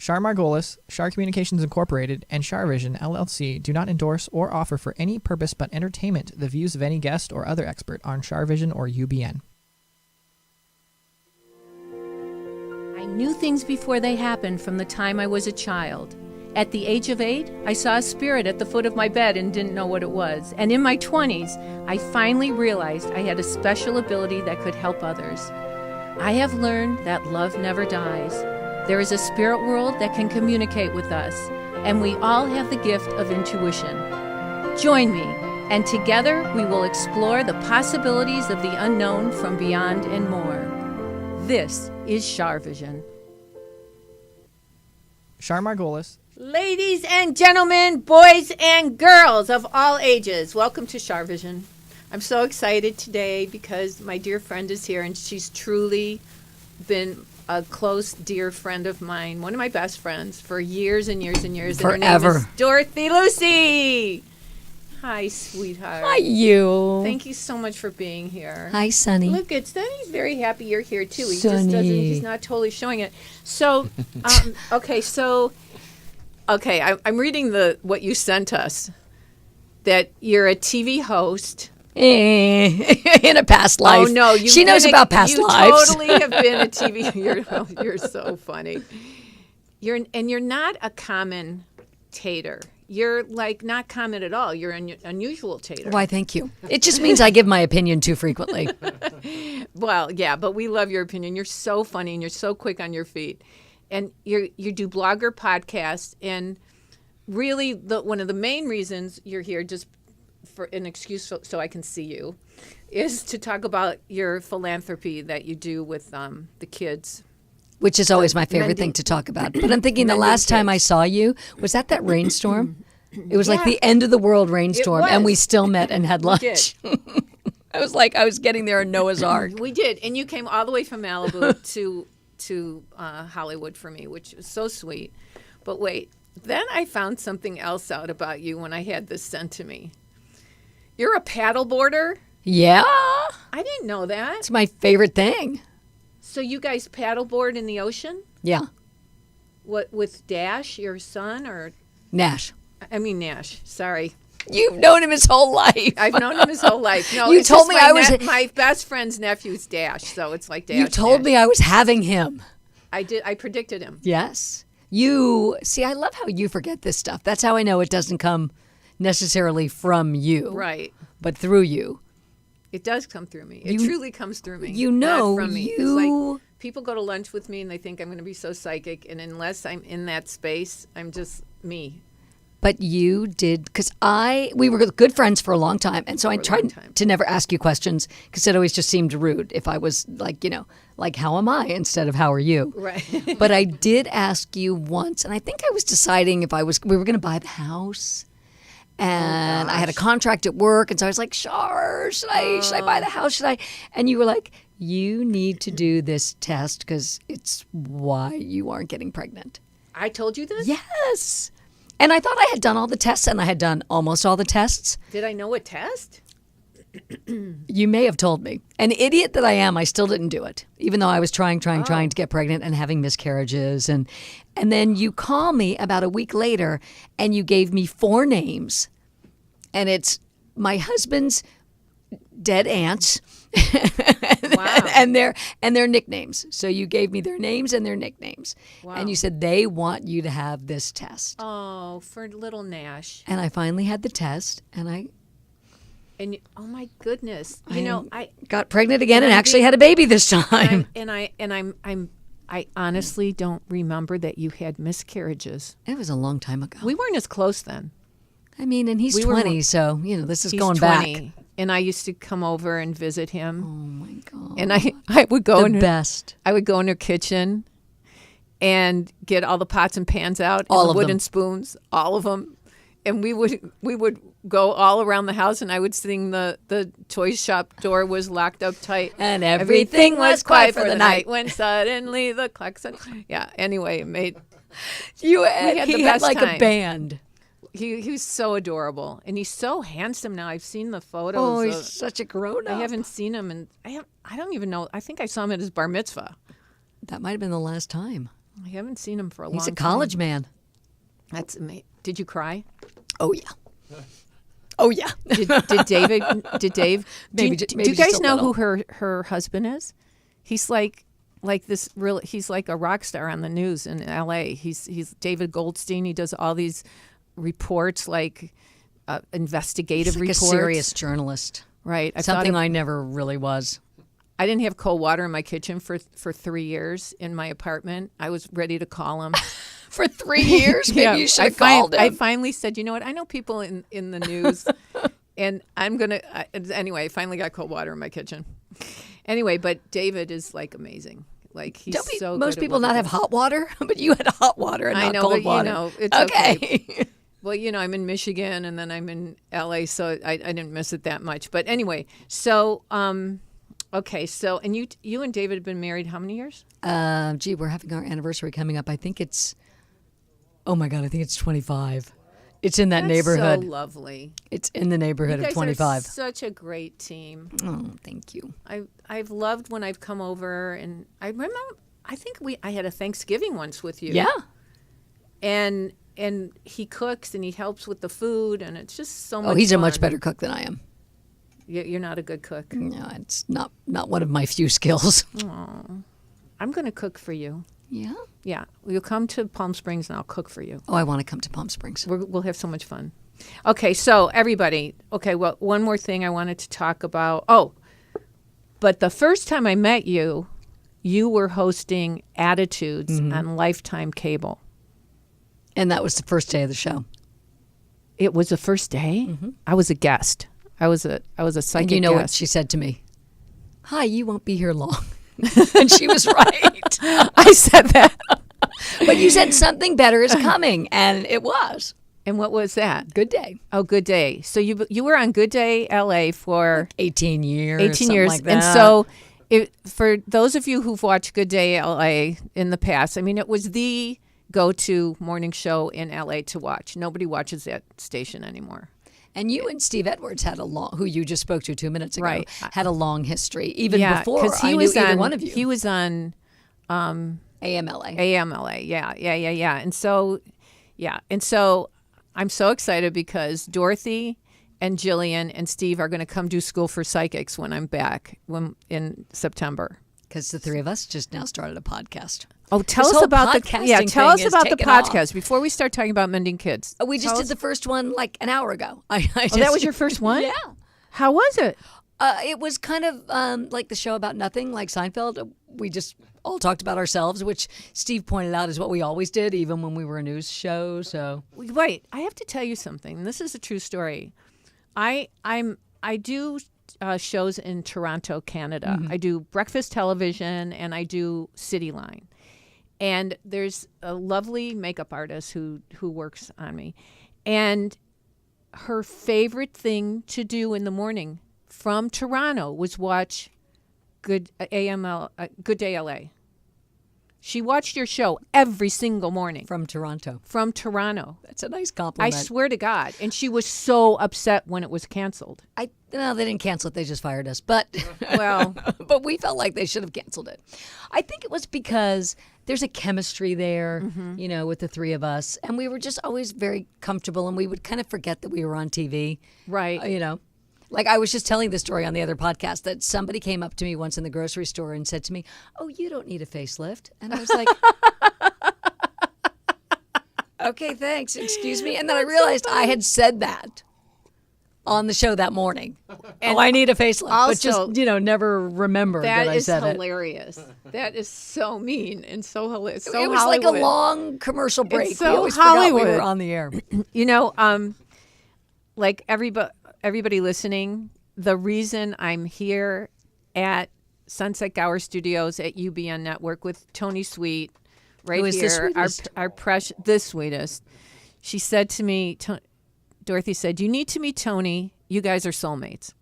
Char Margolis, Char Communications Incorporated, and CharVision LLC do not endorse or offer for any purpose but entertainment the views of any guest or other expert on CharVision or UBN. I knew things before they happened from the time I was a child. At the age of 8, I saw a spirit at the foot of my bed and didn't know what it was. And in my 20s, I finally realized I had a special ability that could help others. I have learned that love never dies. There is a spirit world that can communicate with us, and we all have the gift of intuition. Join me, and together we will explore the possibilities of the unknown from beyond and more. This is CharVision. Char Margolis. Ladies and gentlemen, boys and girls of all ages, welcome to CharVision. I'm so excited today because my dear friend is here, and she's truly been a close, dear friend of mine, one of my best friends for years and years and years. Forever. And her name is Dorothy Lucey. Hi, sweetheart. Hi, you. Thank you so much for being here. Hi, Sonny. Look, it's Sonny's very happy you're here too. He Sonny. just doesn't. He's not totally showing it. So, I'm reading what you sent us. That you're a TV host. In a past life. Oh no, she knows about past lives. You totally have been a TV. You're so funny. You're not a commentator. You're like not comment at all. You're an unusual tater. Why, thank you. It just means I give my opinion too frequently. Well, yeah, but we love your opinion. You're so funny and you're so quick on your feet. And you do blogger podcasts, and really one of the main reasons you're here, just for an excuse so I can see you, is to talk about your philanthropy that you do with the kids. Which is always my favorite thing to talk about. But I'm thinking the last time I saw you, was that rainstorm? It was like the end of the world rainstorm, and we still met and had lunch. I was like, I was getting there in Noah's Ark. We did, and you came all the way from Malibu to Hollywood for me, which was so sweet. But wait, then I found something else out about you when I had this sent to me. You're a paddleboarder? Yeah. I didn't know that. It's my favorite thing. So you guys paddleboard in the ocean? Yeah. What, with Dash, your son, or? Nash. I mean Nash, sorry. You've known him his whole life. I've known him his whole life. No, you told me I was my best friend's nephew's Dash, so it's like Dash. You told me I was having him. I did. I predicted him. Yes. You see, I love how you forget this stuff. That's how I know it doesn't come necessarily from you, right? But through you. It does come through me. It truly comes through me. You know, not from me. It's like people go to lunch with me and they think I'm going to be so psychic, and unless I'm in that space, I'm just me. But you did, because we were good friends for a long time, and so I tried to never ask you questions because it always just seemed rude if I was like, like how am I instead of how are you? Right. But I did ask you once, and I think I was deciding if we were going to buy the house. And I had a contract at work, and so I was like, Char, should I buy the house? Should I? And you were like, you need to do this test because it's why you aren't getting pregnant. I told you this? Yes. And I thought I had done all the tests, and I had done almost all the tests. Did I know a test? You may have told me. An idiot that I am, I still didn't do it, even though I was trying to get pregnant and having miscarriages. And then you call me about a week later, and you gave me 4 names. And it's my husband's dead aunts. Wow. and their nicknames. So you gave me their names and their nicknames. Wow. And you said they want you to have this test. Oh, for little Nash. And I finally had the test, and oh my goodness. I got pregnant again and actually had a baby this time. I honestly don't remember that you had miscarriages. It was a long time ago. We weren't as close then. I mean, and he's 20, so, this is going 20, back. And I used to come over and visit him. Oh, my God. And I would go best. I would go in her kitchen and get all the pots and pans out, all and of the wooden them. Spoons, all of them. And we would go all around the house, and I would sing the toy shop door was locked up tight. And everything was quiet for the night. When suddenly the clock said, yeah, anyway, it made... He had like time. A band. He was so adorable, and he's so handsome now. I've seen the photos. Oh, he's such a grown-up. I haven't seen him, and I don't even know. I think I saw him at his bar mitzvah. That might have been the last time. I haven't seen him for a long He's time. a college man. That's amazing. Did you cry? Oh, yeah. Oh, yeah. Did David? Did Dave? Maybe do maybe you guys just a know little. who her husband is? He's like this real. He's like a rock star on the news in L.A. He's David Goldstein. He does all these reports, like investigative He's like reports. a serious journalist. Right. Something I never really was. I didn't have cold water in my kitchen for 3 years in my apartment. I was ready to call him. For 3 years? Maybe you should have called him. I finally said, you know what? I know people in the news, and I'm going to... Anyway, I finally got cold water in my kitchen. Anyway, but David is, like, amazing. Like, he's so good. Most at people what he not have does. hot water? But you had hot water and I not know, cold but, water. You know, it's okay. Well, you know, I'm in Michigan, and then I'm in L.A., so I didn't miss it that much. But anyway, so... Okay, so, and you and David have been married how many years? Gee, we're having our anniversary coming up. I think it's, oh my God, I think it's 25. It's in that That's neighborhood. so lovely. It's in the neighborhood You guys of 25. are such a great team. Oh, thank you. I've loved when I've come over, and I remember, I had a Thanksgiving once with you. Yeah. And he cooks, and he helps with the food, and it's just so much Oh, he's a fun. much better cook than I am. You're not a good cook. No, it's not one of my few skills. I'm going to cook for you. Yeah? Yeah. You'll come to Palm Springs, and I'll cook for you. Oh, I want to come to Palm Springs. We'll have so much fun. Okay, so everybody. Okay, well, one more thing I wanted to talk about. Oh, but the first time I met you, you were hosting Attitudes on Lifetime Cable. And that was the first day of the show. It was the first day? I was a guest. I was a psychic And you know what guest. she said to me? Hi, you won't be here long. And she was right. I said that. But you said something better is coming, and it was. And what was that? Good day. Oh, Good Day. So you were on Good Day LA for 18 years. 18 something years. Like that. And so for those of you who've watched Good Day LA in the past, I mean, it was the go-to morning show in LA to watch. Nobody watches that station anymore. And you and Steve Edwards had who you just spoke to 2 minutes ago, Right. had a long history, even Yeah, before 'cause I knew either one of you. He was on AMLA. AMLA. Yeah. And so I'm so excited because Dorothy and Jillian and Steve are going to come do School for Psychics when I'm back in September. Because the three of us just now started a podcast. Oh, tell This us whole about podcasting tell thing us is about the taking off. podcast before we start talking about Mending Kids. We just did the first one like an hour ago. That was your first one? Yeah. How was it? It was kind of like the show about nothing, like Seinfeld. We just all talked about ourselves, which Steve pointed out is what we always did, even when we were a news show. So Wait, I have to tell you something. This is a true story. I do shows in Toronto, Canada. I do breakfast television and I do Cityline. And there's a lovely makeup artist who works on me. And her favorite thing to do in the morning from Toronto was watch Good Day LA. She watched your show every single morning. from Toronto. From Toronto. That's a nice I compliment. swear to God. And she was so upset when it was canceled. No, they didn't cancel it. They just fired us. But Well, but we felt like they should have canceled it. I think it was because there's a chemistry there, with the three of us. And we were just always very comfortable. And we would kind of forget that we were on TV. right. Like I was just telling this story on the other podcast that somebody came up to me once in the grocery store and said to me, "Oh, you don't need a facelift." And I was like, "Okay, thanks. Excuse me." And then I realized I had said that on the show that morning. And I need a facelift. But also- just, never remember that I That is said it. hilarious. That is so mean and so hilarious. So It was Hollywood. like a long commercial break. so we always forgot we Hollywood. were on the air. Like everybody listening, the reason I'm here at Sunset Gower Studios at UBN Network with Tony Sweet right Who is the here, sweetest? our the sweetest. She said to me, Dorothy said, "You need to meet Tony. You guys are soulmates."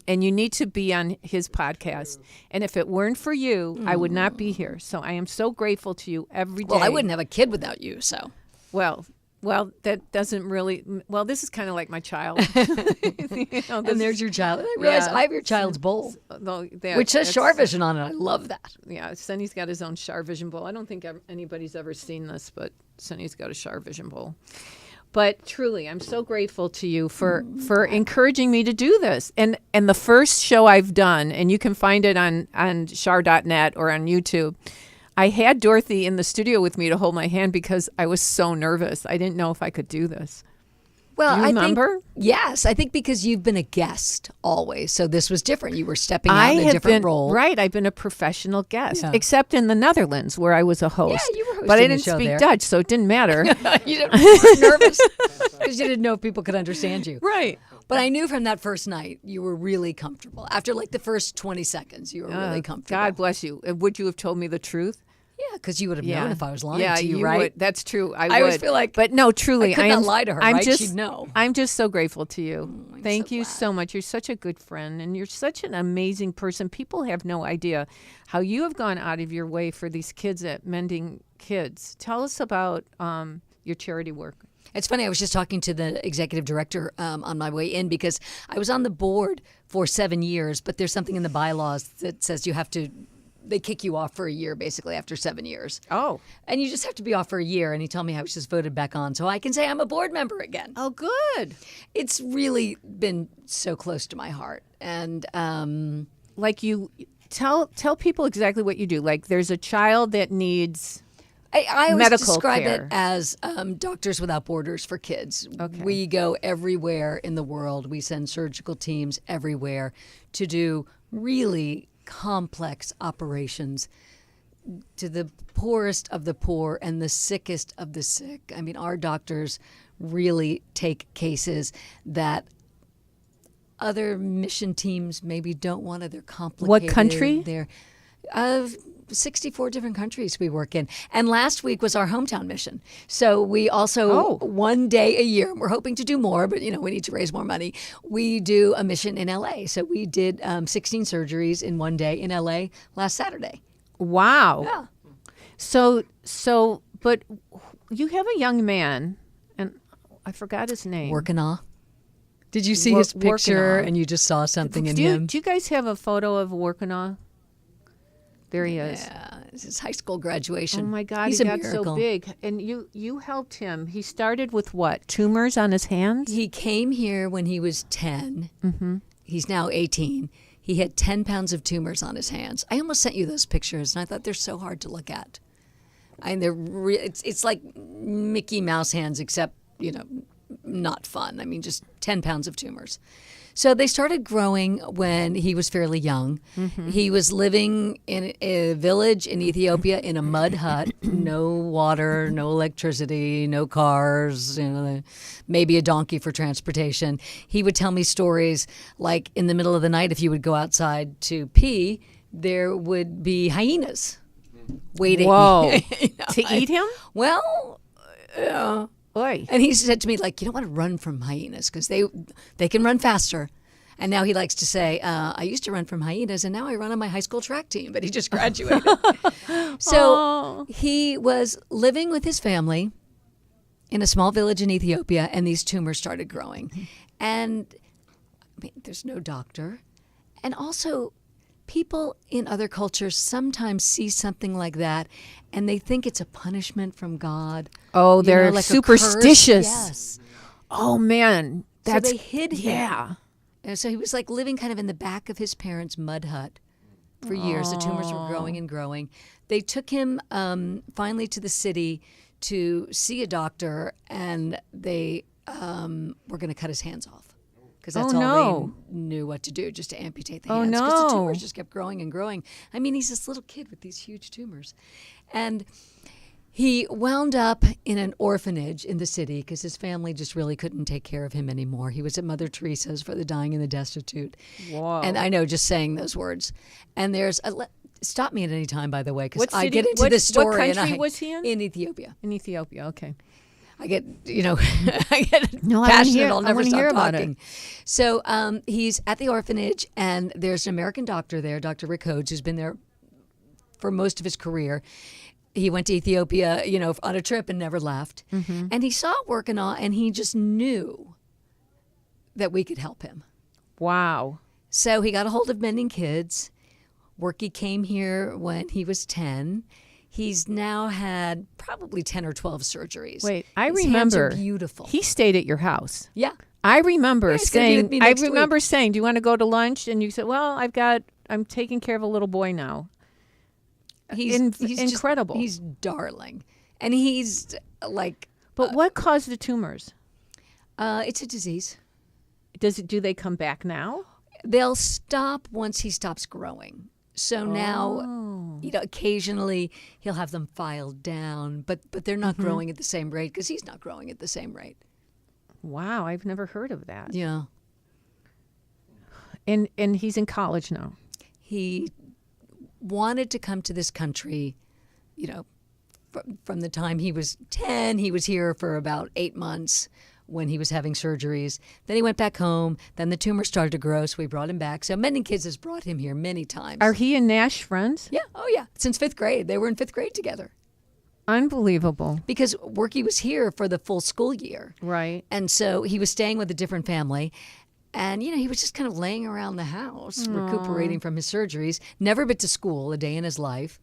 And you need to be on his podcast. And if it weren't for you, I would not be here. So I am so grateful to you every day. Well, I wouldn't have a kid without you, so. Well, Well, that doesn't really. Well, this is kind of like my child. And there's your child. I realize I have your child's bowl, which says CharVision on it. I love that. Yeah, Sonny's got his own CharVision bowl. I don't think anybody's ever seen this, but Sonny's got a CharVision bowl. But truly, I'm so grateful to you for encouraging me to do this. And the first show I've done, and you can find it on char.net or on YouTube, I had Dorothy in the studio with me to hold my hand because I was so nervous. I didn't know if I could do this. Well, do you remember? Yes, I think because you've been a guest always, so this was different. You were stepping out in a different role. Right, I've been a professional guest, except in the Netherlands where I was a host. Yeah, you were hosting but I didn't the show speak there. Dutch, so it didn't matter. You were nervous because you didn't know if people could understand you. Right. But I knew from that first night you were really comfortable. After like the first 20 secuns, you were really comfortable. God bless you. Would you have told me the truth? Yeah, because you would have known if I was lying to you right? would. That's true. I always feel like, but no, truly, I could not lie to her. She'd know. I'm just so grateful to you. Thank you glad. so much. You're such a good friend, and you're such an amazing person. People have no idea how you have gone out of your way for these kids at Mending Kids. Tell us about your charity work. It's funny. I was just talking to the executive director on my way in because I was on the board for 7 years, but there's something in the bylaws that says you have to. They kick you off for a year, basically, after 7 years. Oh. And you just have to be off for a year. And he told me I was just voted back on. So I can say I'm a board member again. Oh, good. It's really been so close to my heart. And like you tell people exactly what you do. Like there's a child that needs I always medical describe care. it as Doctors Without Borders for kids. Okay. We go everywhere in the world. We send surgical teams everywhere to do really complex operations to the poorest of the poor and the sickest of the sick. I mean, our doctors really take cases that other mission teams maybe don't want to. They're complicated. What country? They're 64 different countries we work in. And last week was our hometown mission. So we also, one day a year, we're hoping to do more, but, we need to raise more money. We do a mission in L.A. So we did 16 surgeries in one day in L.A. last Saturday. Wow. Yeah. So, but you have a young man, and I forgot his name. Workinaw. Did you see his picture and you just saw something in him? Do you guys have a photo of Workinaw? There he is. Yeah, it's his high school graduation. Oh my God, He's he a got miracle. so big. And you helped him. He started with what? Tumors on his hands? He came here when he was 10. Mm-hmm. He's now 18. He had 10 pounds of tumors on his hands. I almost sent you those pictures, and I thought they're so hard to look at. It's like Mickey Mouse hands, except, not fun. I mean, just 10 pounds of tumors. So they started growing when he was fairly young. Mm-hmm. He was living in a village in Ethiopia in a mud hut, no water, no electricity, no cars, maybe a donkey for transportation. He would tell me stories like in the middle of the night, if you would go outside to pee, there would be hyenas waiting. Whoa. To eat him? Well, Oy. and he said to me, like, you don't want to run from hyenas because they can run faster. And now he likes to say, I used to run from hyenas and now I run on my high school track team, but he just graduated. So he was living with his family in a small village in Ethiopia, and these tumors started growing. And there's no doctor. And also, people in other cultures sometimes see something like that and they think it's a punishment from God. Oh, they're like superstitious. Yes. Oh, man. So they hid him. Yeah. And so he was like living kind of in the back of his parents' mud hut for years. The tumors were growing and growing. They took him finally to the city to see a doctor, and they were going to cut his hands off. Because that's all they knew what to do, just to amputate the hands. Because the tumors just kept growing and growing. I mean, he's this little kid with these huge tumors. And he wound up in an orphanage in the city because his family just really couldn't take care of him anymore. He was at Mother Teresa's for the dying and the destitute. Whoa. And I know, just saying those words. And there's stop me at any time, by the way, because What I city- get into this story. What country was he in? In Ethiopia. In Ethiopia, okay. I get, I get No, I wanna passionate. hear- I'll I never wanna stop hear about talking. So he's at the orphanage, and there's an American doctor there, Dr. Rick Hodes, who's been there for most of his career. He went to Ethiopia, on a trip and never left. And he saw it working on, and he just knew that we could help him. Wow. So he got a hold of Mending Kids. Worky came here when he was 10. He's now had probably 10 or 12 surgeries. Wait, His hands are remember. beautiful. He stayed at your house. Yeah. I remember he's gonna be with saying, me next week. saying, do you want to go to lunch? And you said, well, I'm taking care of a little boy now. He's incredible. He's darling. And he's like... But what caused the tumors? It's a disease. Do they come back now? They'll stop once he stops growing. So now, occasionally he'll have them filed down, but they're not growing at the same rate because he's not growing at the same rate. Wow, I've never heard of that. Yeah. And he's in college now. He wanted to come to this country, from the time he was 10. He was here for about 8 months when he was having surgeries. Then he went back home. Then the tumor started to grow, so we brought him back. So Mending Kids has brought him here many times. Are he and Nash friends? Yeah. Oh, yeah. Since 5th grade. They were in 5th grade together. Unbelievable. Because Worky was here for the full school year. Right. And so he was staying with a different family. And, he was just kind of laying around the house, recuperating from his surgeries. Never been to school a day in his life.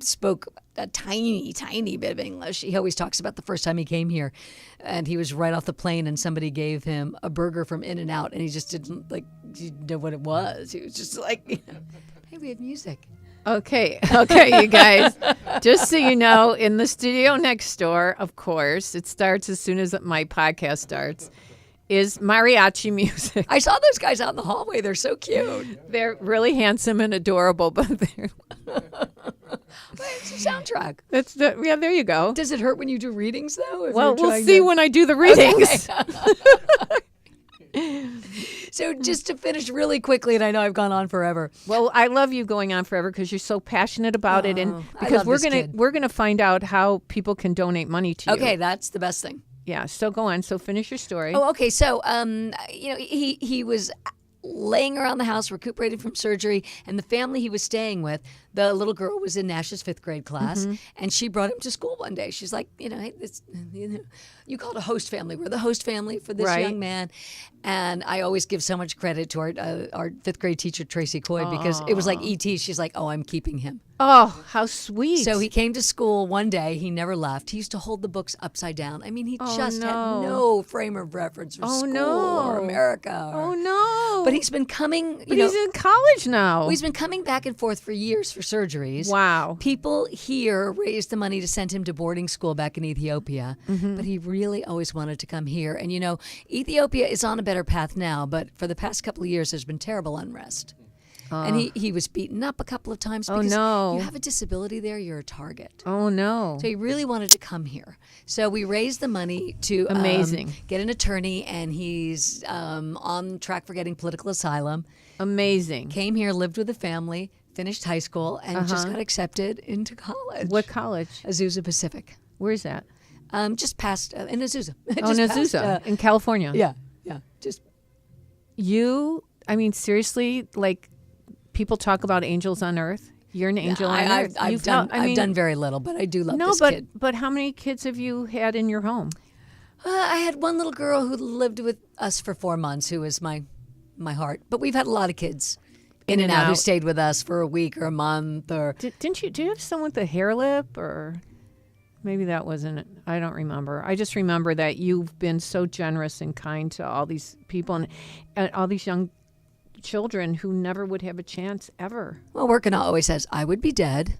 Spoke a tiny, tiny bit of English. He always talks about the first time he came here. And he was right off the plane and somebody gave him a burger from In-N-Out. And he just didn't, know what it was. He was just like, hey, we have music. Okay, you guys. Just so you know, in the studio next door, of course, it starts as soon as my podcast starts, is mariachi music. I saw those guys out in the hallway. They're so cute. They're really handsome and adorable, but they're... It's a soundtrack. There you go. Does it hurt when you do readings, though? Well, we'll see when I do the readings. Okay. So just to finish really quickly, and I know I've gone on forever. Well, I love you going on forever because you're so passionate about it, and because we're gonna find out how people can donate money to you. Okay, that's the best thing. Yeah. So go on. So finish your story. Oh, okay. So, he was laying around the house recuperating from surgery, and the family he was staying with, the little girl was in Nash's 5th grade class, and she brought him to school one day. She's like, hey, this, you call it a host family. We're the host family for this young man. And I always give so much credit to our 5th grade teacher, Tracy Coy, because it was like E.T. She's like, I'm keeping him. Oh, how sweet. So he came to school one day. He never left. He used to hold the books upside down. I mean, he just had no frame of reference for school or America. But he's been coming. He's in college now. Well, he's been coming back and forth for years for surgeries. Wow. People here raised the money to send him to boarding school back in Ethiopia. But he really always wanted to come here. And, Ethiopia is on a better path now. But for the past couple of years, there's been terrible unrest. And he was beaten up a couple of times because you have a disability there, you're a target. Oh, no. So he really wanted to come here. So we raised the money to get an attorney, and he's on track for getting political asylum. Amazing. Came here, lived with a family, finished high school, and just got accepted into college. What college? Azusa Pacific. Where's that? Just past, in Azusa. In Azusa, in California. Yeah. Seriously, people talk about angels on earth. You're an angel on earth. I've done very little, but I do love this kid. But how many kids have you had in your home? I had one little girl who lived with us for 4 months, who was my heart. But we've had a lot of kids in and out who stayed with us for a week or a month. Or do you have someone with a hair lip, or maybe that wasn't it? I don't remember. I just remember that you've been so generous and kind to all these people and all these young children who never would have a chance ever. Well, Workina always says, I would be dead.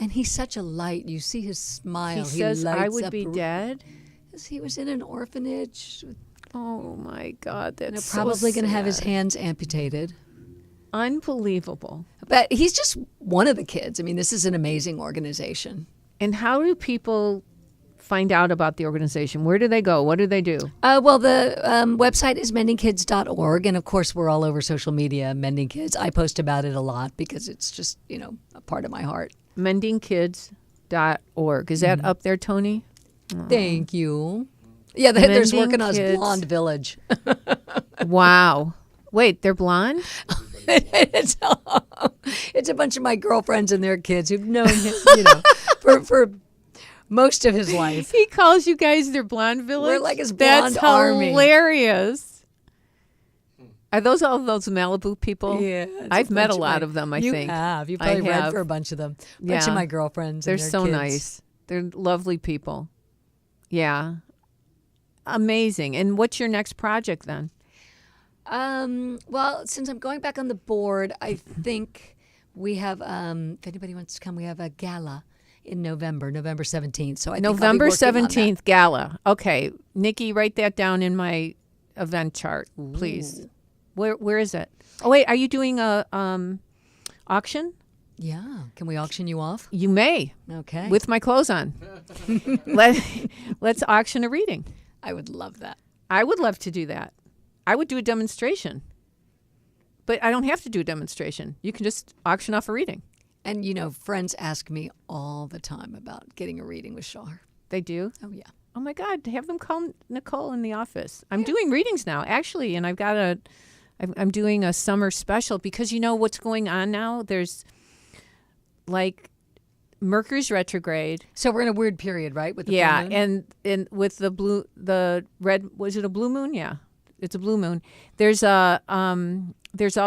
And he's such a light. You see his smile. He says, I would be dead? He was in an orphanage. Oh, my God. That's probably so going to have his sad. hands amputated. Unbelievable. But he's just one of the kids. This is an amazing organization. And how do people find out about the organization? Where do they go? What do they do? Well, the website is mendingkids.org. And, of course, we're all over social media, Mending Kids. I post about it a lot because it's just, a part of my heart. Mendingkids.org. Is that up there, Tony? Thank you. Yeah, there's working on his blonde village. Wow. Wait, they're blonde? It's a bunch of my girlfriends and their kids who've known him, for most of his life. He calls you guys their blonde village. We're like his blonde That's army. Hilarious. Are those all those Malibu people? Yeah, I've met a lot of them, I you think. have. You probably read have. for a bunch of them. A bunch Yeah. of my girlfriends. They're and their so kids. nice. They're lovely people. Yeah. Amazing. And what's your next project then? Well, since I'm going back on the board, I think we have, if anybody wants to come, we have a gala in November 17th. So I think I'll be November working on that. 17th gala. Okay. Nikki, write that down in my event chart, please. Where is it? Oh, wait. Are you doing a auction? Yeah. Can we auction you off? You may. Okay. With my clothes on. Let's auction a reading. I would love that. I would love to do that. I would do a demonstration. But I don't have to do a demonstration. You can just auction off a reading. And, friends ask me all the time about getting a reading with Char. They do? Oh, yeah. Oh, my God. Have them call Nicole in the office. I'm doing readings now, actually, and I'm doing a summer special because you know what's going on now? There's, like, Mercury's retrograde. So we're in a weird period, right? With the full moon? and with the red, was it a blue moon? Yeah, it's a blue moon. There's all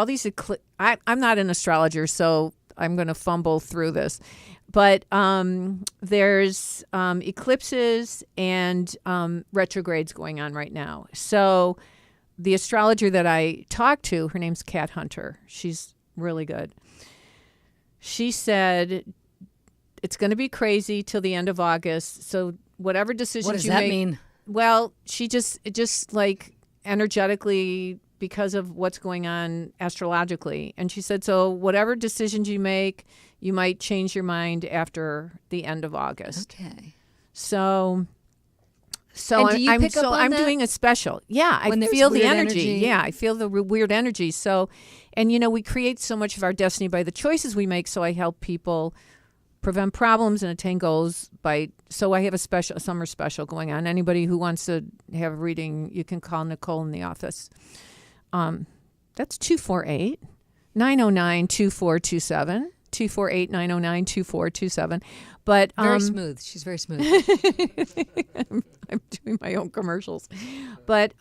these I'm not an astrologer, so I'm going to fumble through this, but there's eclipses and retrogrades going on right now. So the astrologer that I talked to, her name's Kat Hunter. She's really good. She said it's going to be crazy till the end of August. So whatever decisions What does you that make, mean? well, it just like energetically because of what's going on astrologically. And she said, so whatever decisions you make, you might change your mind after the end of August. Okay. So And do you pick up on I'm that? doing a special. Yeah, I When there's feel the weird energy. energy? Yeah, I feel the weird energy. So, and we create so much of our destiny by the choices we make. So I help people prevent problems and attain goals so I have a summer special going on. Anybody who wants to have a reading, you can call Nicole in the office. That's 248-909-2427. 248-909-2427. But Very smooth. She's very smooth. I'm doing my own commercials. But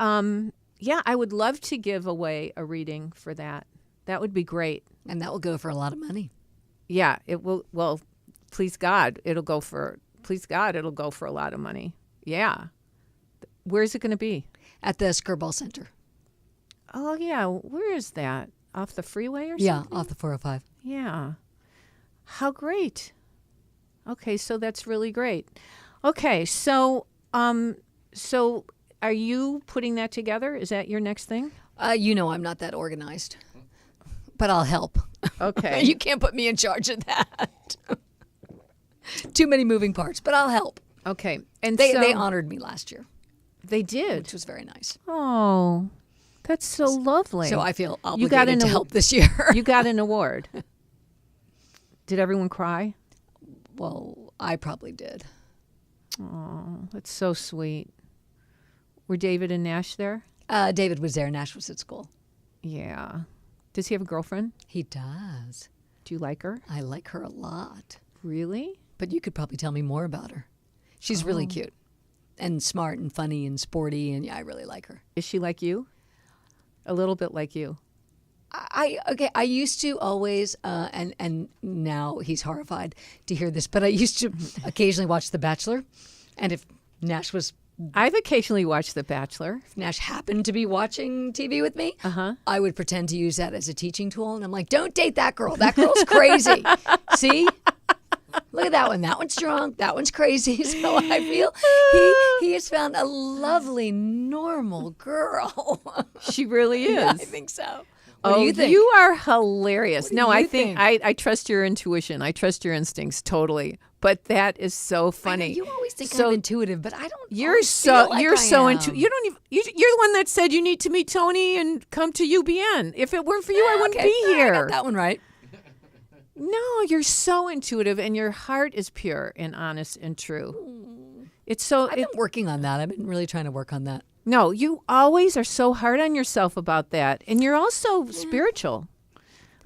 yeah, I would love to give away a reading for that. That would be great. And that will go for a lot of money. Yeah, it will. Well, please God, it'll go for a lot of money. Yeah. Where's it going to be? At the Skirball Center. Oh, yeah. Where is that? Off the freeway or Yeah, something? off the 405. Yeah. How great. Okay, so that's really great. Okay, so so are you putting that together? Is that your next thing? I'm not that organized, but I'll help. Okay. You can't put me in charge of that. Too many moving parts, but I'll help. Okay. And They honored me last year, They did. which was very nice. Oh, that's so lovely. So I feel You got obligated to an help this year. You got an award. Did everyone cry? Well, I probably did. Oh, that's so sweet. Were David and Nash there? David was there. Nash was at school. Yeah. Does he have a girlfriend? He does. Do you like her? I like her a lot. Really? But you could probably tell me more about her. She's really cute and smart and funny and sporty, and yeah, I really like her. Is she like you? A little bit like you. I used to always, and now he's horrified to hear this, but I used to occasionally watch The Bachelor, and if Nash occasionally watched The Bachelor. if Nash happened to be watching TV with me, I would pretend to use that as a teaching tool, and I'm like, don't date that girl. That girl's crazy. See? Look at that one. That one's drunk. That one's crazy. So I feel he has found a lovely, normal girl. She really is. I think so. What Oh, do you think? you are hilarious. What do No, you I think think? I trust your intuition. I trust your instincts totally. But that is so I know funny. you always think So I'm intuitive, but I don't. You're always so feel like you're I so am. into you don't even you're the one that said you need to meet Tony and come to UBN. If it weren't for you, I wouldn't Okay, be I here. got that one right. No, you're so intuitive and your heart is pure and honest and true. It's so I've been working on that. I've been really trying to work on that. no, you always are so hard on yourself about that. And you're also spiritual.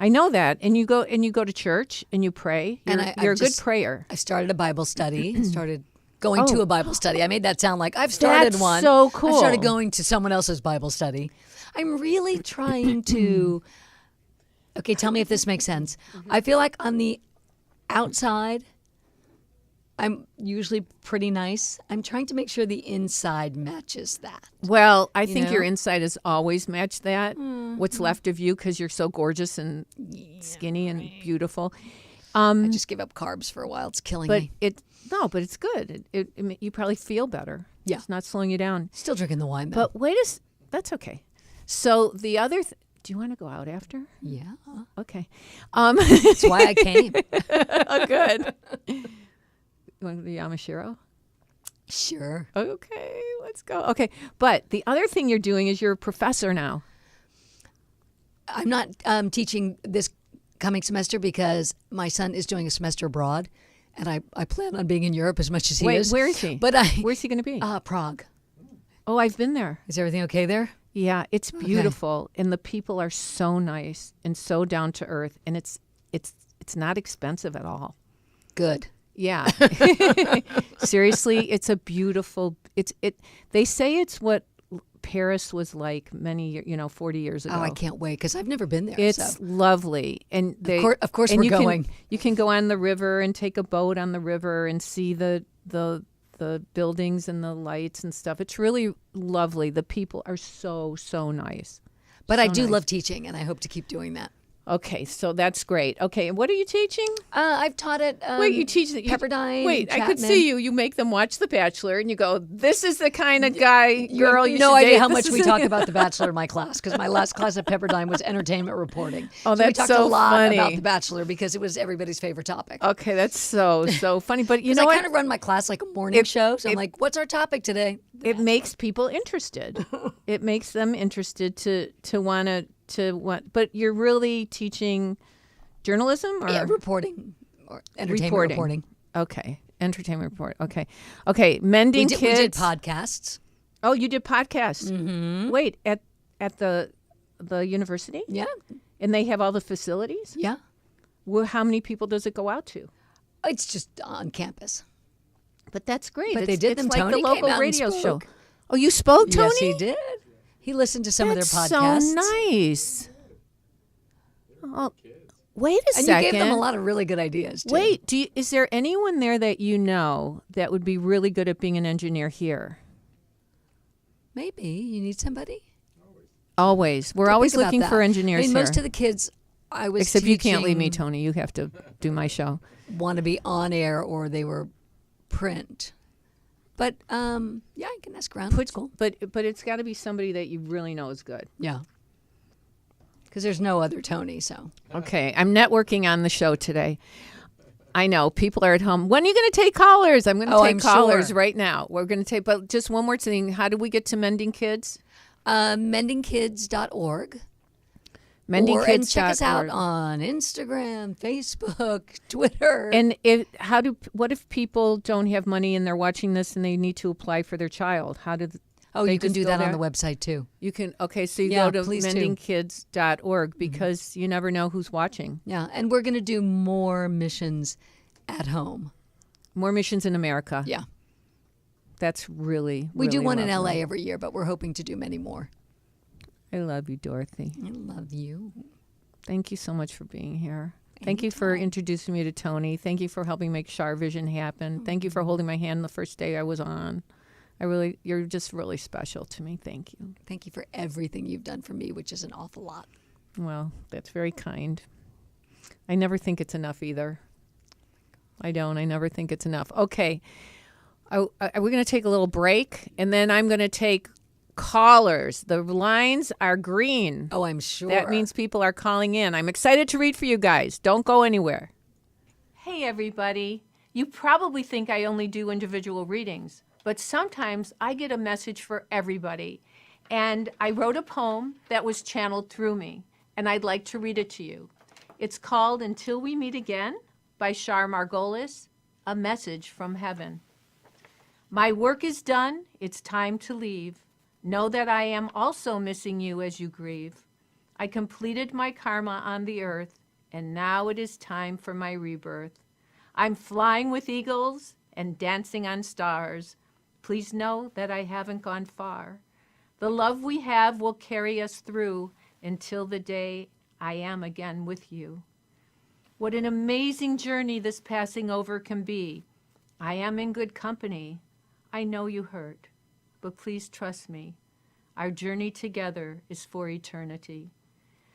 I know that. And you go to church and you pray. You're a good prayer. I started a Bible study. Started going to a Bible study. I made that sound like I've started That's one. so cool. I started going to someone else's Bible study. I'm really trying to. Okay, tell me if this makes sense. I feel like on the outside, I'm usually pretty nice. I'm trying to make sure the inside matches that. Well, I think know? your inside has always matched that. What's left of you, because you're so gorgeous and skinny and beautiful. I just gave up carbs for a while. It's killing But me. but it's good. You probably feel better. Yeah. It's not slowing you down. Still drinking the wine, though. But that's okay. So the other, do you want to go out after? Yeah. Okay. That's why I came. Oh, good. You want to go to Yamashiro? Sure. Okay, let's go. Okay, but the other thing you're doing is you're a professor now. I'm not teaching this coming semester because my son is doing a semester abroad, and I plan on being in Europe as much as he is. Where is he? But Where's he going to be? Prague. Oh, I've been there. Is everything okay there? Yeah, it's beautiful, and the people are so nice and so down to earth, and it's not expensive at all. Good. Yeah. Seriously, it's a beautiful. They say it's what Paris was like 40 years ago. Oh, I can't wait because I've never been there. It's lovely, and of course we're going. You can go on the river and take a boat on the river and see the buildings and the lights and stuff. It's really lovely. The people are so nice. But so I do nice. love teaching, and I hope to keep doing that. Okay, so that's great. Okay, and what are you teaching? I've taught it. Wait, you teach Pepperdine. Wait, I could Chapman. see you. You make them watch The Bachelor, and you go, "This is the kind of guy, girl, you no should idea date. how This much is we talk about The Bachelor in my class because my last class at Pepperdine was entertainment reporting. Oh, so we that's talked so a lot funny. about The Bachelor because it was everybody's favorite topic. Okay, that's so funny. But you know I what? kind of run my class like a morning show, so I'm like, "What's our topic today?" It makes people interested. It makes them interested to want to want. But you're really teaching journalism or reporting or entertainment reporting. Okay, entertainment report. Okay. Mending Kids. We did podcasts. Oh, you did podcasts. Mm-hmm. Wait, at the university? Yeah. And they have all the facilities? Yeah. Well, how many people does it go out to? It's just on campus. But that's great. But they did them. It's like Tony the came local out and radio show. spoke. Oh, you spoke, Tony? Yes, he did. He listened to some of their podcasts. So nice. Oh, wait a And second. you gave them a lot of really good ideas, too. Wait, is there anyone there that you know that would be really good at being an engineer here? Maybe. You need somebody? Always. We're Don't always think about looking that. for engineers I mean, here. most of the kids I was Except you can't leave me, teaching Tony. You have to do my show. want to be on air or they were print. But, yeah, I can ask around. It's cool. But it's got to be somebody that you really know is good. Yeah. Because there's no other Tony, so. Okay, I'm networking on the show today. I know people are at home. When are you going to take callers? I'm going to take I'm callers sure. right now. We're going to take, but just one more thing. How do we get to Mending Kids? Mendingkids.org. And check us out on Instagram, Facebook, Twitter. And what if people don't have money and they're watching this and they need to apply for their child? How do they you can just do go that on there? the website too. You can. Okay, so you Yeah, go to please do. mendingkids.org because you never know who's watching. Yeah, and we're going to do more missions at home. More missions in America. Yeah. That's really, We do really one in lovely. LA every year, but we're hoping to do many more. I love you, Dorothy. I love you. Thank you so much for being here. Thank you for introducing me to Tony. Thank you for helping make CharVision happen. Thank you for holding my hand the first day I was on. You're just really special to me. Thank you. Thank you for everything you've done for me, which is an awful lot. Well, that's very kind. I never think it's enough either. I don't. I never think it's enough. Okay. We're going to take a little break, and then I'm going to take callers. The lines are green. Oh, I'm sure. That means people are calling in. I'm excited to read for you guys. Don't go anywhere. Hey, everybody. You probably think I only do individual readings, but sometimes I get a message for everybody. And I wrote a poem that was channeled through me, and I'd like to read it to you. It's called Until We Meet Again by Char Margolis, A Message from Heaven. My work is done. It's time to leave. Know that I am also missing you as you grieve. I completed my karma on the earth, and now it is time for my rebirth. I'm flying with eagles and dancing on stars. Please know that I haven't gone far. The love we have will carry us through until the day I am again with you. What an amazing journey this passing over can be. I am in good company. I know you hurt, but please trust me. Our journey together is for eternity.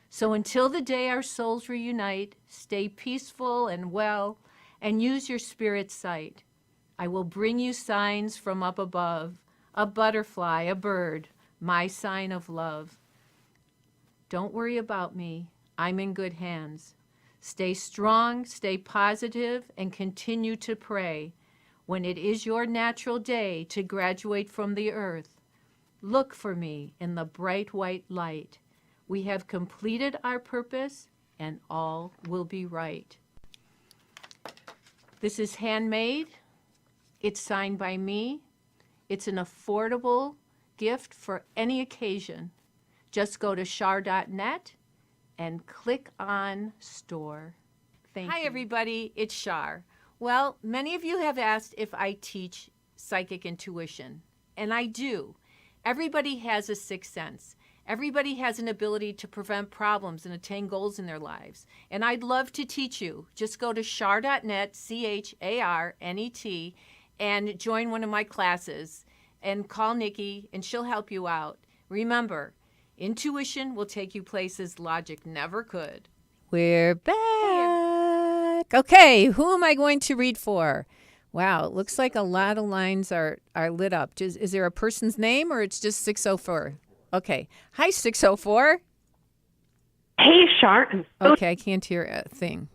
So until the day our souls reunite, stay peaceful and well, and use your spirit sight. I will bring you signs from up above, a butterfly, a bird, my sign of love. Don't worry about me. I'm in good hands. Stay strong, stay positive, and continue to pray. When it is your natural day to graduate from the earth, look for me in the bright white light. We have completed our purpose, and all will be right. This is handmade. It's signed by me. It's an affordable gift for any occasion. Just go to char.net and click on store. Thank you. Hi, everybody. It's Char. Well, many of you have asked if I teach psychic intuition, and I do. Everybody has a sixth sense. Everybody has an ability to prevent problems and attain goals in their lives. And I'd love to teach you. Just go to char.net, CHARNET, and join one of my classes. And call Nikki, and she'll help you out. Remember, intuition will take you places logic never could. We're back. Okay, who am I going to read for? Wow, it looks like a lot of lines are lit up. Is there a person's name, or it's just 604? Okay. Hi, 604. Hey, Char. Okay, I can't hear a thing.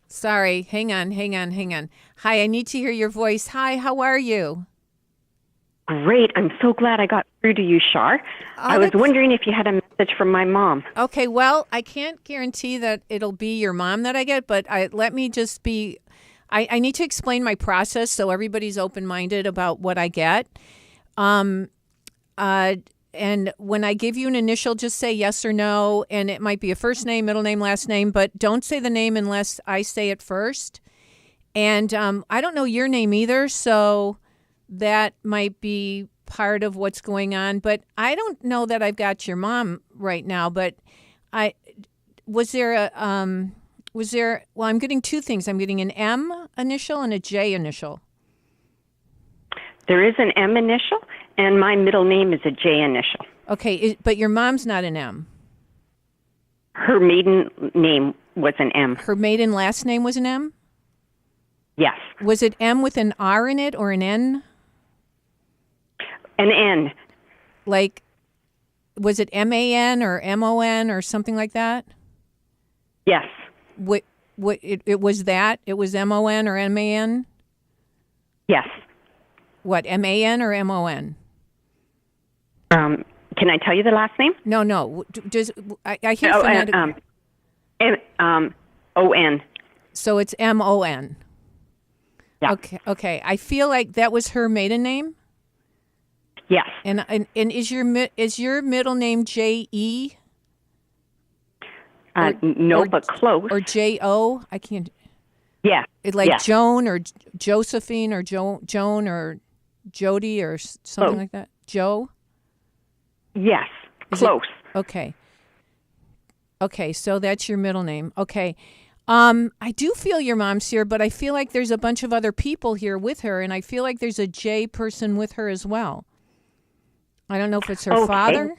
Sorry. Hang on. Hi, I need to hear your voice. Hi, how are you? Great. I'm so glad I got through to you, Char. I was wondering if you had a message from my mom. Okay, well, I can't guarantee that it'll be your mom that I get, but let me just be... I need to explain my process so everybody's open-minded about what I get. And when I give you an initial, just say yes or no, and it might be a first name, middle name, last name, but don't say the name unless I say it first. And I don't know your name either, so that might be part of what's going on. But I don't know that I've got your mom right now, but well, I'm getting two things. I'm getting an M initial and a J initial. There is an M initial, and my middle name is a J initial. Okay, but your mom's not an M. Her maiden name was an M. Her maiden last name was an M? Yes. Was it M with an R in it or an N? An N. Like, was it MAN or MON or something like that? Yes. It was that? It was MON or MAN? Yes. What, MAN or MON? Can I tell you the last name? No. I hear phonetic. O-N. So it's MON. Yeah. Okay. I feel like that was her maiden name? Yes. And is your middle name J-E? No, but close. Or J-O? I can't. Yeah. Like yeah. Joan or Josephine or Joan or Jody or something like that? Joe? Yes. Close. Okay. Okay, so that's your middle name. Okay. I do feel your mom's here, but I feel like there's a bunch of other people here with her, and I feel like there's a J person with her as well. I don't know if it's her father.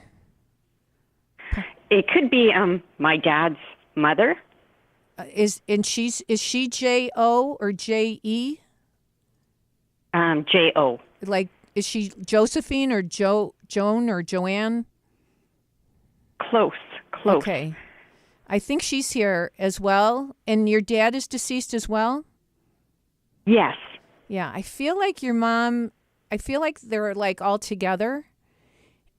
It could be my dad's mother. Is she J-O or J-E? J-O. Like, is she Josephine or Joan or Joanne? Close. Okay. I think she's here as well. And your dad is deceased as well? Yes. Yeah, I feel like your mom, I feel like they're like all together.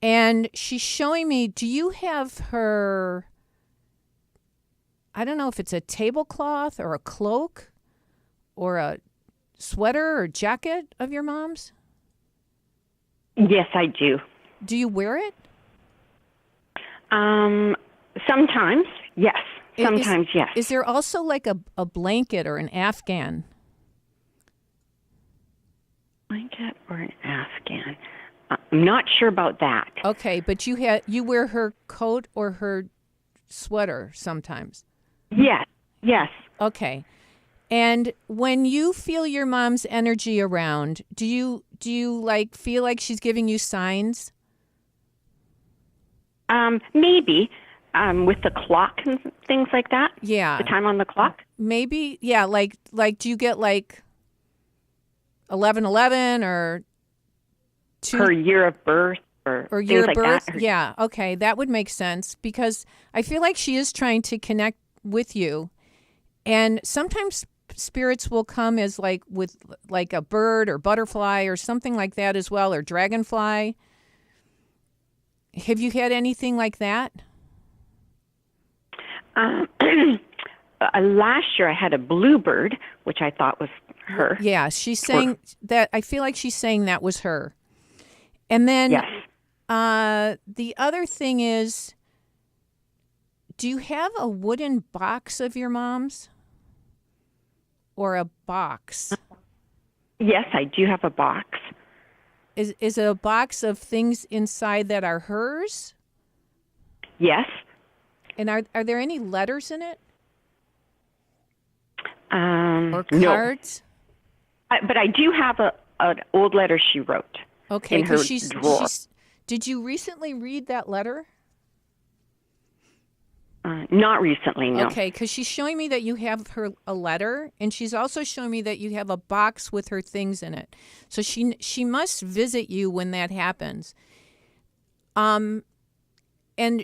And she's showing me, do you have her, I don't know if it's a tablecloth or a cloak or a sweater or jacket of your mom's? Yes, I do. Do you wear it? Sometimes, yes. Sometimes, yes. Is there also like a blanket or an Afghan? Blanket or an Afghan? I'm not sure about that. Okay, but you wear her coat or her sweater sometimes. Yes, yes. Okay. And when you feel your mom's energy around, do you like feel like she's giving you signs? Maybe with the clock and things like that. Yeah. The time on the clock. Maybe, yeah. Like do you get like 11:11 or Her year of birth or year things of like birth? that. Yeah. Okay, that would make sense because I feel like she is trying to connect with you, and sometimes spirits will come as like with like a bird or butterfly or something like that as well, or dragonfly. Have you had anything like that? Last year I had a bluebird, which I thought was her. Yeah, she's saying that. I feel like she's saying that was her. And then Yes. The other thing is, do you have a wooden box of your mom's? Or a box? Yes, I do have a box. Is it a box of things inside that are hers? Yes. And are there any letters in it? Or No. cards? But I do have an old letter she wrote. Okay, in her because drawer. Did you recently read that letter? Not recently, no. Okay, because she's showing me that you have a letter, and she's also showing me that you have a box with her things in it. So she must visit you when that happens. And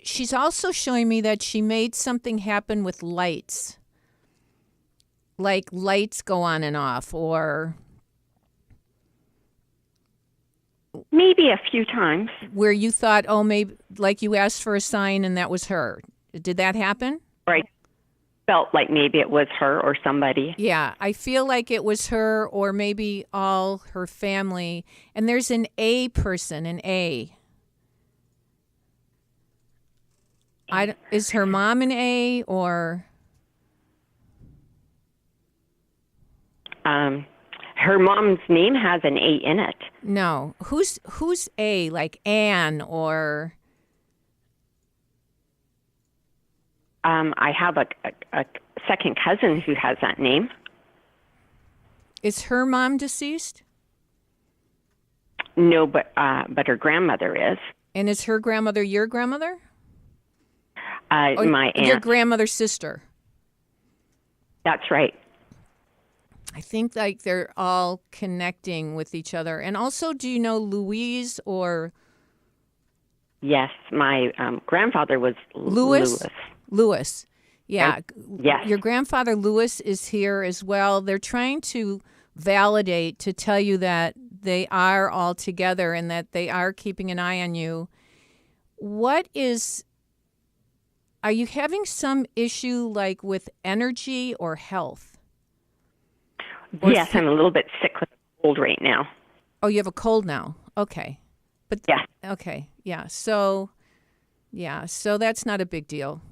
she's also showing me that she made something happen with lights, like lights go on and off, or Maybe a few times. where you thought, oh, maybe like you asked for a sign and that was her. Did that happen? Or I felt like maybe it was her or somebody. Yeah, I feel like it was her or maybe all her family. And there's an A person, an A. Is her mom an A or? Her mom's name has an A in it. No. Who's A? Like Anne or? I have a second cousin who has that name. Is her mom deceased? No, but her grandmother is. And is her grandmother your grandmother? Or My aunt. your grandmother's sister? That's right. I think like they're all connecting with each other. And also, do you know Louise or Yes, my grandfather was Louis? Louis. Yeah. Yes. Your grandfather Louis is here as well. They're trying to validate, to tell you that they are all together and that they are keeping an eye on you. Are you having some issue like with energy or health? Yes, I'm a little bit sick with a cold right now. Oh, you have a cold now. Okay. But Yeah. Okay. Yeah. So that's not a big deal.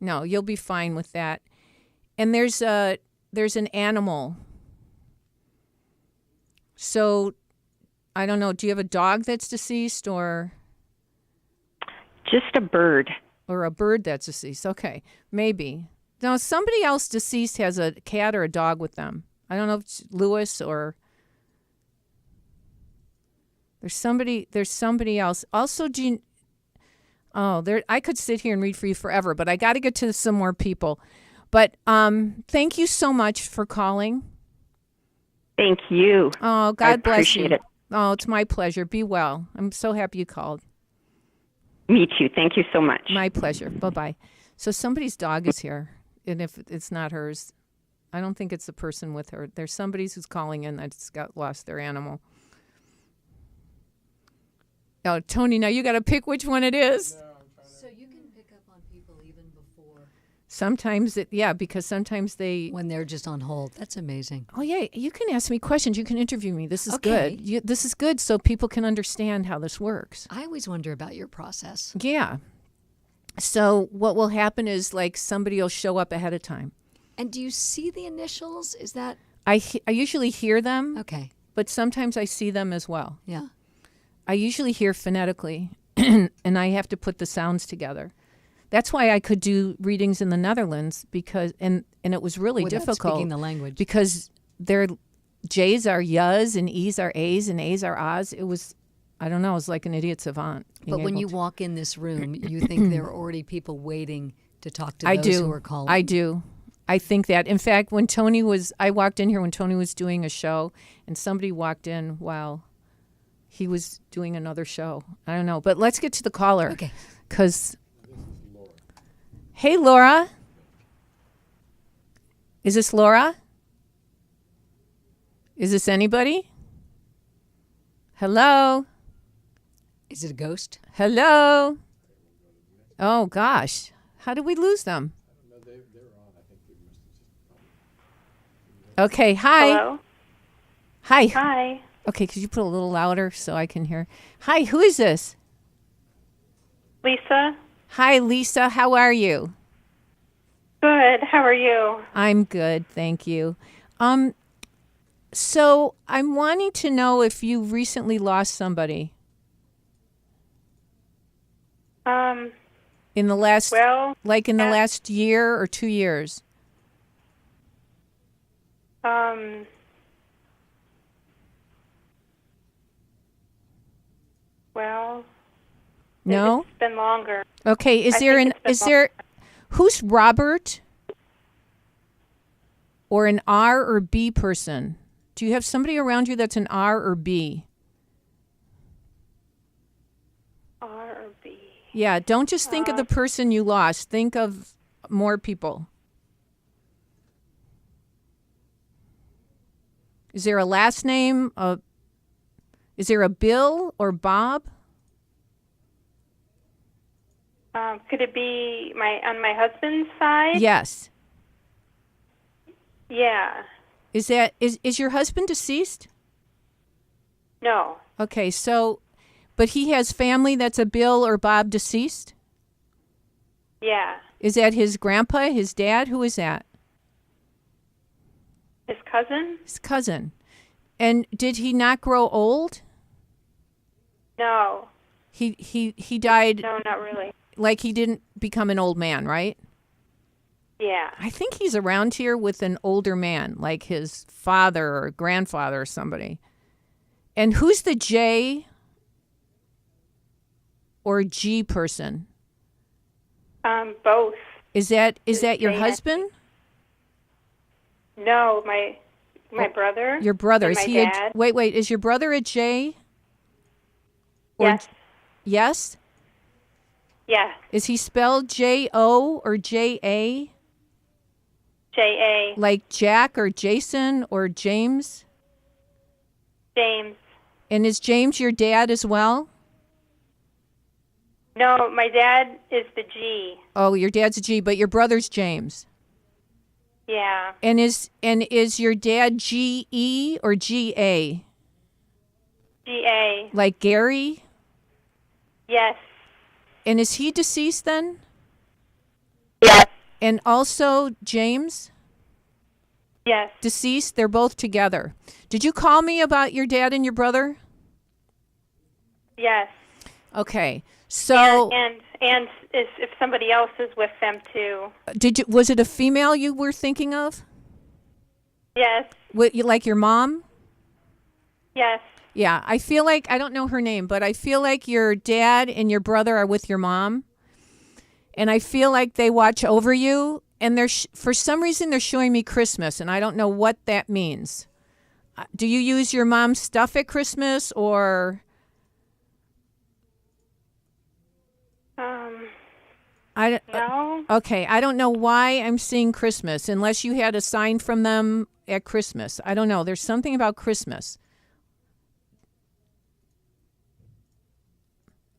No, you'll be fine with that. And there's an animal. So I don't know, do you have a dog that's deceased or Just a bird. a bird that's deceased? Okay. Maybe. No, somebody else deceased has a cat or a dog with them. I don't know if it's Louis or there's somebody else. Also, I could sit here and read for you forever, but I got to get to some more people. But thank you so much for calling. Thank you. Oh, God bless you. Appreciate it. Oh, it's my pleasure. Be well. I'm so happy you called. Me too. Thank you so much. My pleasure. Bye-bye. So somebody's dog is here, and if it's not hers, I don't think it's the person with her. There's somebody who's calling in that's lost their animal. Oh, Tony, now you got to pick which one it is. So you can pick up on people even before Sometimes because sometimes they. when they're just on hold. That's amazing. Oh yeah, you can ask me questions. You can interview me. This is Okay. good. This is good, so people can understand how this works. I always wonder about your process. Yeah. So what will happen is like somebody will show up ahead of time. And do you see the initials? Is that I usually hear them, okay? but sometimes I see them as well. Yeah. I usually hear phonetically, and I have to put the sounds together. That's why I could do readings in the Netherlands because and it was really Without difficult speaking the language. because their J's are yas and E's are A's and A's are ahs. It was, I don't know, it was like an idiot savant. But when you walk in this room, you think there are already people waiting to talk to those who are calling. I do. I think that. In fact, when I walked in here when Tony was doing a show, and somebody walked in while he was doing another show. I don't know. But let's get to the caller. Okay. Because, hey, Laura. Is this Laura? Is this anybody? Hello? Is it a ghost? Hello? Oh, gosh. How did we lose them? Okay, hi. Hello? Hi. Hi. Okay, could you put a little louder so I can hear? Hi, who is this? Lisa? Hi, Lisa. How are you? Good. How are you? I'm good, thank you. So I'm wanting to know if you recently lost somebody in the last, Well, in the last year or 2 years. Well, No? it's been longer. Okay, who's Robert? Or an R or B person? Do you have somebody around you that's an R or B? R or B? Yeah, don't just think of the person you lost. Think of more people. Is there a last name? Is there a Bill or Bob? Could it be on my husband's side? Yes. Yeah. Is your husband deceased? No. Okay, but he has family that's a Bill or Bob deceased? Yeah. Is that his grandpa, his dad? Who is that? His cousin? His cousin. And did he not grow old? No. He died. No, not really. Like he didn't become an old man, right? Yeah. I think he's around here with an older man, like his father or grandfather or somebody. And who's the J or G person? Both. Is that your J. husband? No, my brother. Your brother. And Is my he dad. Wait, is your brother a J? Or Yes. Yes? Yes. Is he spelled J-O or J-A? J.A. Like Jack or Jason or James? James. And is James your dad as well? No, my dad is the G. Oh, your dad's a G, but your brother's James. Yeah. And is your dad G-E or G-A? G.A. Like Gary? Yes. And is he deceased then? Yes. And also James? Yes. Deceased? They're both together. Did you call me about your dad and your brother? Yes. Okay. So and if somebody else is with them too. was it a female you were thinking of? Yes. Like your mom? Yes. Yeah, I feel like, I don't know her name, but I feel like your dad and your brother are with your mom. And I feel like they watch over you. And for some reason, they're showing me Christmas, and I don't know what that means. Do you use your mom's stuff at Christmas, or? No. Okay, I don't know why I'm seeing Christmas, unless you had a sign from them at Christmas. I don't know. There's something about Christmas.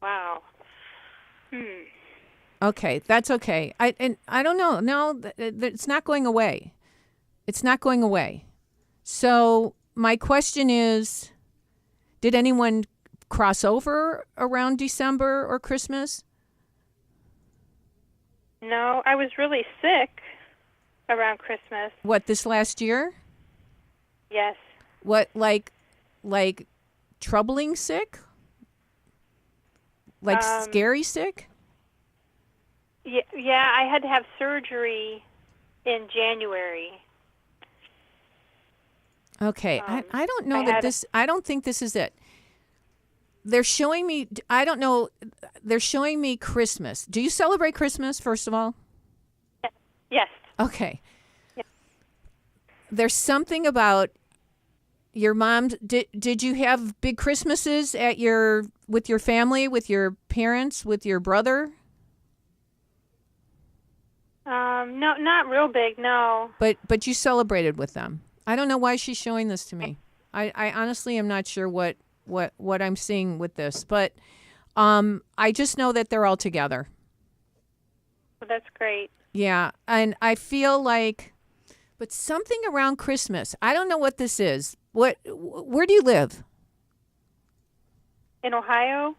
Wow. Okay, that's okay. I don't know. No, it's not going away. It's not going away. So my question is, did anyone cross over around December or Christmas? No, I was really sick around Christmas. What, this last year? Yes. What, like troubling sick? Like scary sick? Yeah, I had to have surgery in January. Okay, I don't know that this. I don't think this is it. They're showing me. I don't know. They're showing me Christmas. Do you celebrate Christmas? First of all. Yes. Okay. Yeah. There's something about your mom. Did you have big Christmases with your family, with your parents, with your brother? No, not real big. No. But you celebrated with them. I don't know why she's showing this to me. I honestly am not sure what I'm seeing with this, but I just know that they're all together. Well, that's great. Yeah, and I feel like, but something around Christmas. I don't know what this is. Where do you live? In Ohio.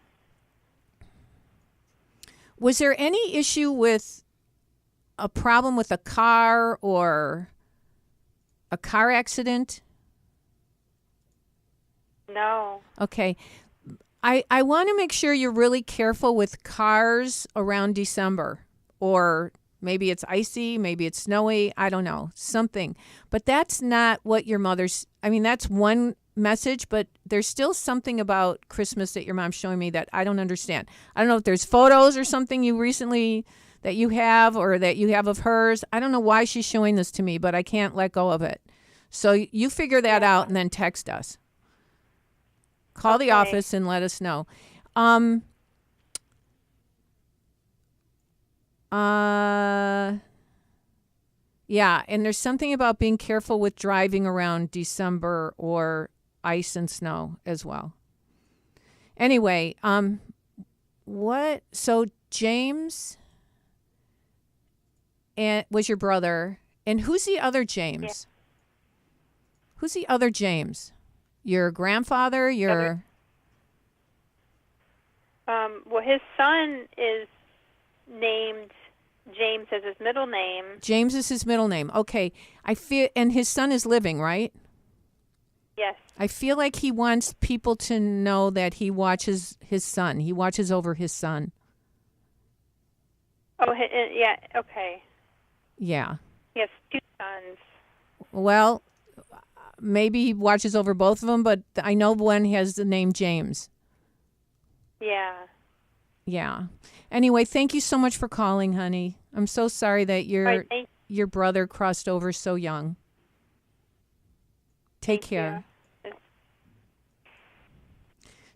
Was there any issue with a problem with a car or a car accident? No. Okay. I want to make sure you're really careful with cars around December, or maybe it's icy, maybe it's snowy, I don't know, something. But that's not what your mother's, that's one message, but there's still something about Christmas that your mom's showing me that I don't understand. I don't know if there's photos or something you recently that you have or that you have of hers. I don't know why she's showing this to me, but I can't let go of it. So you figure that out and then text us. Call the office and let us know. Yeah, and there's something about being careful with driving around December or ice and snow as well. Anyway, so James was your brother, and who's the other James? Yeah. Who's the other James? Your grandfather? Well, his son is named James as his middle name. James is his middle name. Okay. And his son is living, right? Yes. I feel like he wants people to know that he watches his son. He watches over his son. Oh, yeah. Okay. Yeah. He has two sons. Well, maybe he watches over both of them, but I know one has the name James. Yeah. Yeah. Anyway, thank you so much for calling, honey. I'm so sorry that your brother crossed over so young. Take care.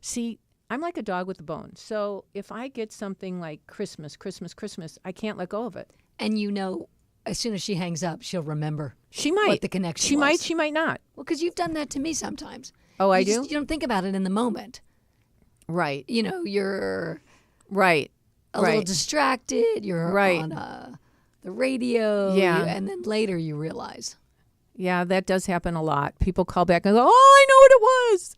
See, I'm like a dog with a bone. So if I get something like Christmas, I can't let go of it. And as soon as she hangs up, she'll remember. She might. What the connection She was. might, she might not. Well, because you've done that to me sometimes. Oh, I do? You don't think about it in the moment. Right. You're right. a little distracted. You're right. on the radio. Yeah. And then later you realize. Yeah, that does happen a lot. People call back and go, oh, I know what it was.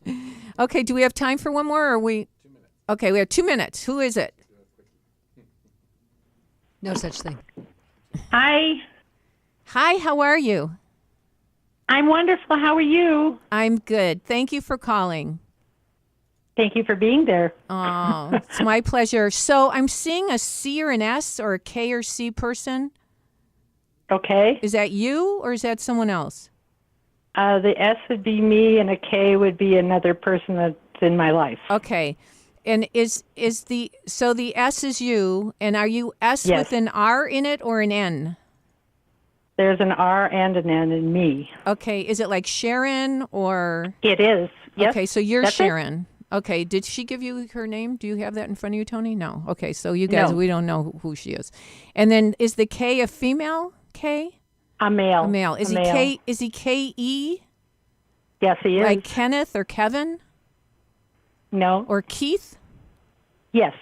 Okay, do we have time for one more? Or are we? 2 minutes. Okay, we have 2 minutes. Who is it? No such thing. Hi. Hi, how are you? I'm wonderful. How are you? I'm good. Thank you for calling. Thank you for being there. Oh, it's my pleasure. So I'm seeing a C or an S or a K or C person. Okay. Is that you or is that someone else? The S would be me, and a K would be another person that's in my life. Okay. And is the S is you, and are you S Yes. with an R in it or an N? There's an R and an N in me. Okay. Is it like Sharon or? It is. Yes. Okay, so you're That's Sharon. Okay. Did she give you her name? Do you have that in front of you, Tony? No. Okay. So you guys, No. we don't know who she is. And then is the K a female K? A male. A male. Is A he male. K? Is he K-E? Yes, he is. Like Kenneth or Kevin No. or Keith? Yes.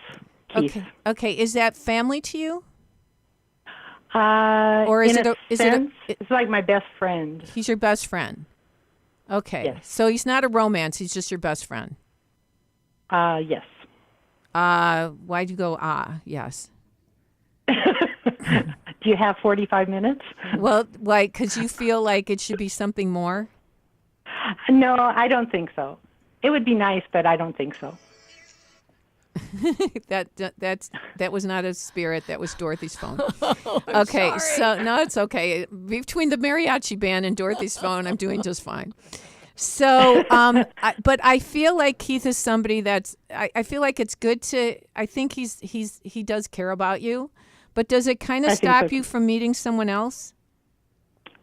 Keith. Okay. Okay. Is that family to you? Or is it a- it's like my best friend. He's your best friend. Okay. Yes. So he's not a romance. He's just your best friend. Yes. Why'd you go, yes? Do you have 45 minutes? Well, why? Because you feel like it should be something more? No, I don't think so. It would be nice, but I don't think so. That was not a spirit. That was Dorothy's phone. Okay, so no, it's okay. Between the mariachi band and Dorothy's phone, I'm doing just fine. So, but I feel like Keith is somebody that's. I feel like it's good to. I think he does care about you, but does it kind of stop you from meeting someone else?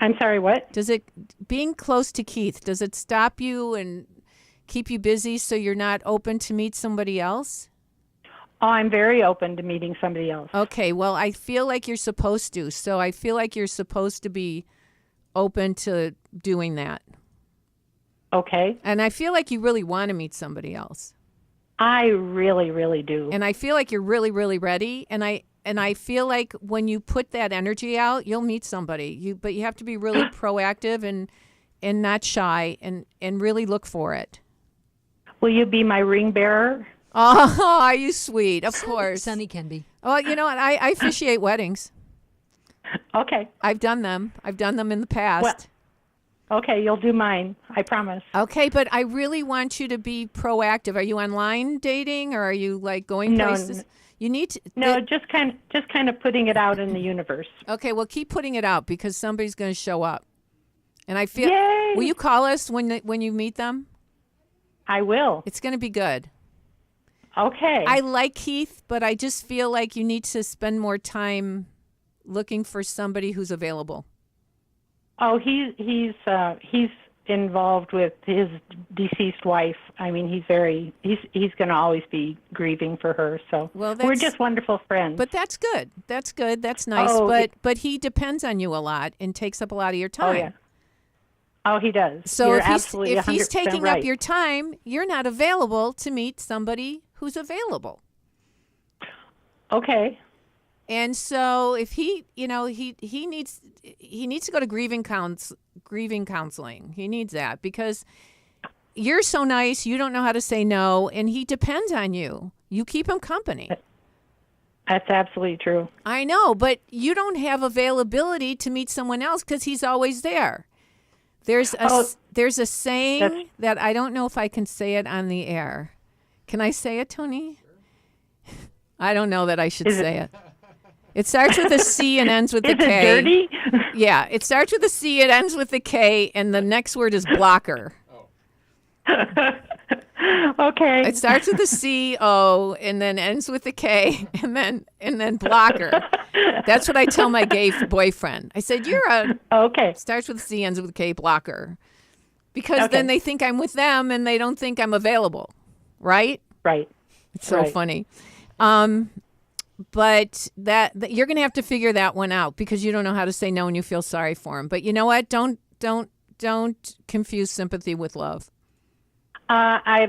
I'm sorry, what? Does it being close to Keith? Does it stop you and keep you busy so you're not open to meet somebody else? Oh, I'm very open to meeting somebody else. Okay, well, I feel like you're supposed to. So I feel like you're supposed to be open to doing that. Okay. And I feel like you really want to meet somebody else. I really, really do. And I feel like you're really, really ready. And I feel like when you put that energy out, you'll meet somebody. But you have to be really proactive and not shy and really look for it. Will you be my ring bearer? Oh, are you sweet? Of course. Sunny can be. Well, you know what? I officiate weddings. Okay. I've done them. I've done them in the past. Well, okay, you'll do mine. I promise. Okay, but I really want you to be proactive. Are you online dating or are you like going places? You need to. No, just kind of putting it out in the universe. Okay, well, keep putting it out because somebody's going to show up. And I feel. Yay! Will you call us when you meet them? I will. It's going to be good. Okay. I like Keith, but I just feel like you need to spend more time looking for somebody who's available. Oh, he's involved with his deceased wife. I mean, he's going to always be grieving for her. So we're just wonderful friends. But that's good. That's good. That's nice. But he depends on you a lot and takes up a lot of your time. Oh yeah. Oh, he does. So if he's taking right. up your time, you're not available to meet somebody who's available. Okay. And so if he needs to go to grieving counseling. He needs that because you're so nice, you don't know how to say no, and he depends on you. You keep him company. That's absolutely true. I know, but you don't have availability to meet someone else because he's always there. There's a saying that I don't know if I can say it on the air. Can I say it, Tony? I don't know that I should say it. It starts with a C and ends with a K. Is it dirty? Yeah, it starts with a C, it ends with a K, and the next word is blocker. Okay. It starts with a C O and then ends with a K and then blocker. That's what I tell my gay boyfriend. I said, "You're a starts with a C, ends with a K, blocker," because then they think I'm with them and they don't think I'm available, right? Right. It's so funny. But that you're going to have to figure that one out because you don't know how to say no and you feel sorry for him. But you know what? Don't confuse sympathy with love. I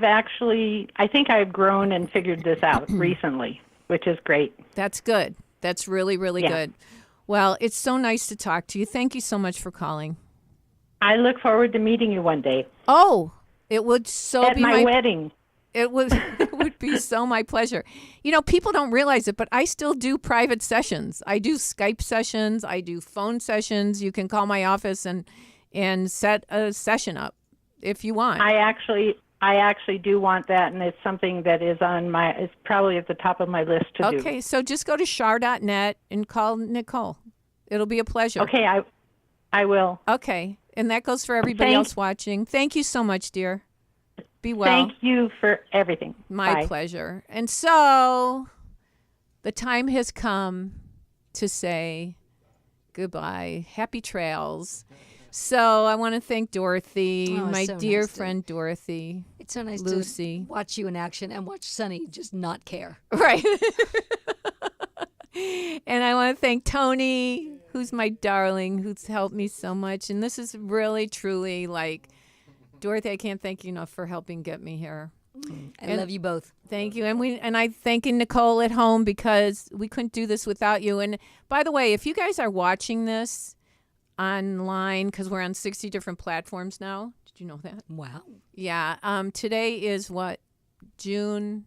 think I've grown and figured this out recently, which is great. That's good. That's really, really good. Well, it's so nice to talk to you. Thank you so much for calling. I look forward to meeting you one day. Oh, it would be my wedding. It would be so my pleasure. You know, people don't realize it, but I still do private sessions. I do Skype sessions. I do phone sessions. You can call my office and set a session up if you want. I actually do want that, and it's something that is it's probably at the top of my list to do. Okay, so just go to char.net and call Nicole. It'll be a pleasure. Okay, I will. Okay, and that goes for everybody else watching. Thank you so much, dear. Be well. Thank you for everything. My pleasure. And so the time has come to say goodbye. Happy trails. So I want to thank Dorothy, my dear friend Dorothy. It's so nice Lucey. to watch you in action and watch Sunny just not care. Right. And I want to thank Tony, who's my darling, who's helped me so much. And this is really, truly like, Dorothy, I can't thank you enough for helping get me here. I love you both. Thank you. And I thanking Nicole at home because we couldn't do this without you. And by the way, if you guys are watching this online, because we're on 60 different platforms now. Did you know that? Wow. Yeah. Today is what? July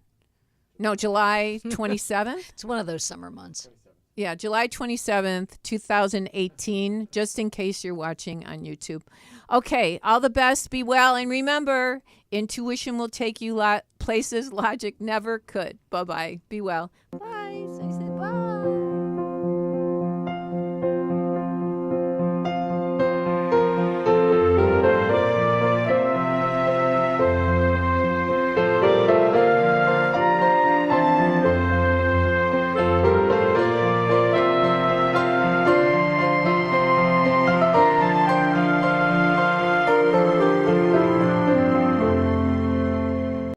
27th? It's one of those summer months. Yeah, July 27th, 2018, just in case you're watching on YouTube. Okay, all the best. Be well. And remember, intuition will take you places logic never could. Bye-bye. Be well.